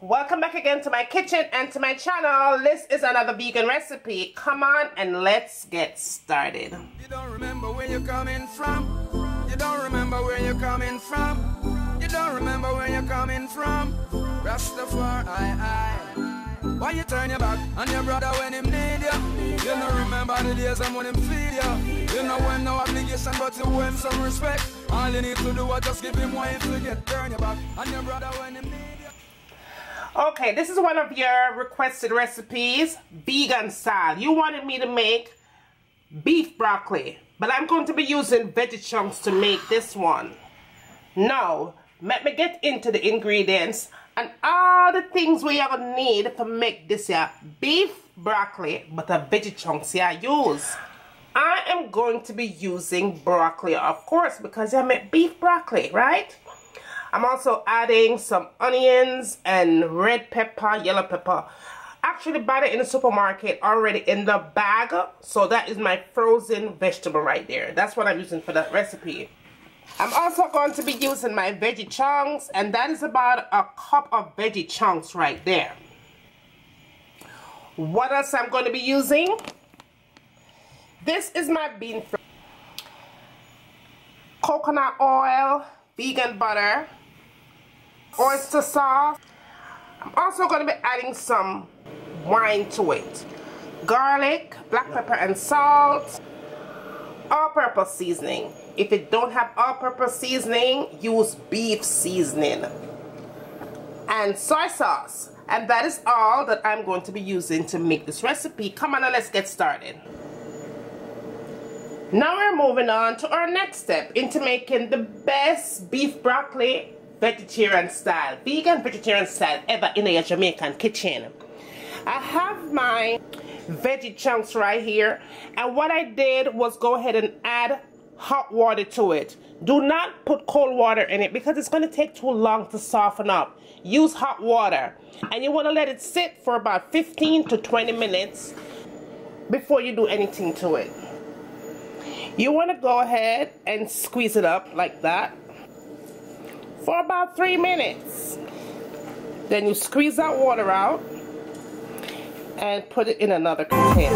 Welcome back again to my kitchen and to my channel. This is another vegan recipe. Come on and let's get started. You don't remember where you're coming from. You don't remember where you're coming from. You don't remember where you're coming from. Rastafari, why you turn your back on your brother when him need you? You don't remember the days and when him feed you. You know when no obligation but to owe him some respect. All you need to do is just give him one to get turn your back on your brother when him need you. Okay, this is one of your requested recipes, vegan style. You wanted me to make beef broccoli, but I'm going to be using veggie chunks to make this one. Now, let me get into the ingredients and all the things we are going to need to make this here beef broccoli, but a veggie chunks here use. I am going to be using broccoli, of course, because I make beef broccoli, right? I'm also adding some onions and red pepper, yellow pepper. Actually bought it in the supermarket already in the bag. So that is my frozen vegetable right there. That's what I'm using for that recipe. I'm also going to be using my veggie chunks, and that is about a cup of veggie chunks right there. What else I'm going to be using? This is my bean flour, coconut oil, vegan butter, oyster sauce. I'm also going to be adding some wine to it, garlic, black pepper and salt, all-purpose seasoning. If you don't have all-purpose seasoning, use beef seasoning, and soy sauce. And that is all that I'm going to be using to make this recipe. Come on and let's get started. Now we're moving on to our next step into making the best beef broccoli vegetarian style, vegan vegetarian style ever in a Jamaican kitchen. I have my veggie chunks right here, and what I did was go ahead and add hot water to it. Do not put cold water in it because it's going to take too long to soften up. Use hot water, and you want to let it sit for about 15 to 20 minutes before you do anything to it. You want to go ahead and squeeze it up like that for about 3 minutes. Then you squeeze that water out and put it in another container.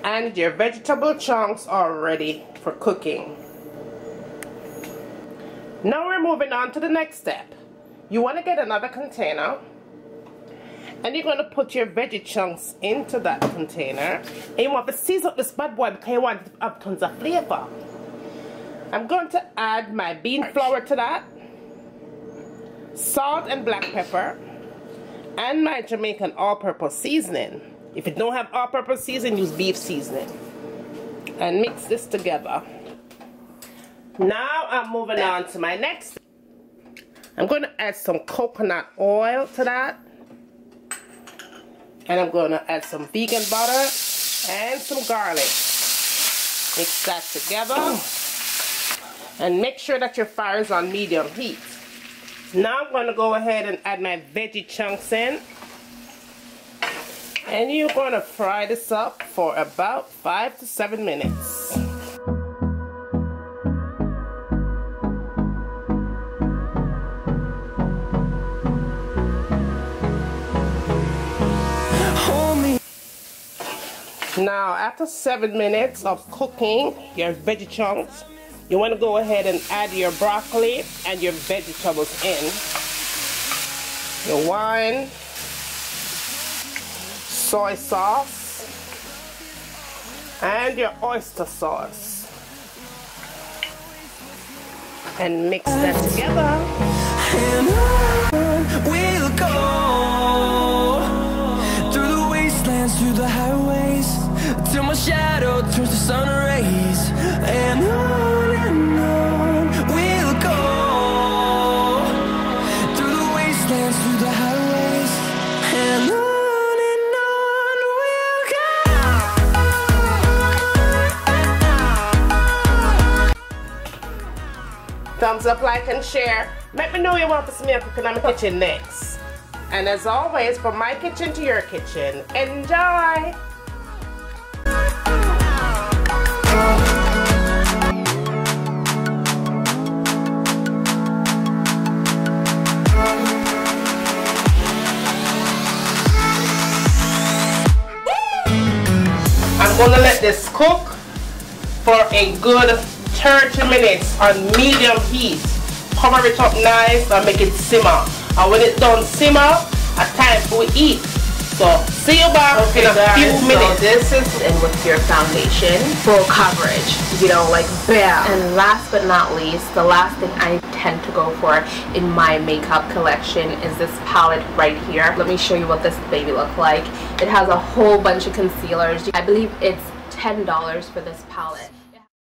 And your vegetable chunks are ready for cooking. Now we're moving on to the next step. You want to get another container, and you're going to put your veggie chunks into that container, and you want to season up this bad boy because you want it to have tons of flavor. I'm going to add my bean flour to that, salt and black pepper, and my Jamaican all-purpose seasoning. If you don't have all-purpose seasoning, use beef seasoning, and mix this together. Now I'm moving on to my next. I'm going to add some coconut oil to that, and I'm going to add some vegan butter and some garlic. Mix that together and make sure that your fire is on medium heat. Now I'm going to go ahead and add my veggie chunks in, and you're going to fry this up for about 5 to 7 minutes. Now, after 7 minutes of cooking your veggie chunks, you want to go ahead and add your broccoli and your vegetables in. Your wine, soy sauce, and your oyster sauce. And mix that together. And on we'll go through the wastelands, through the highways, till my shadow turns to sun rays. And on we'll go through the wastelands, through the highways, and on. thumbs up, like, and share. Let me know you want to see me cooking in my kitchen next. And as always, from my kitchen to your kitchen, enjoy! I'm gonna let this cook for a good 30 minutes on medium heat. Cover it up nice and make it simmer. And when it's done simmer, it's time for eat. So see you back in a few minutes. So this is in with your foundation, full coverage, you know, like bam. And last but not least, the last thing I tend to go for in my makeup collection is this palette right here. Let me show you what this baby looks like. It has a whole bunch of concealers. I believe it's $10 for this palette.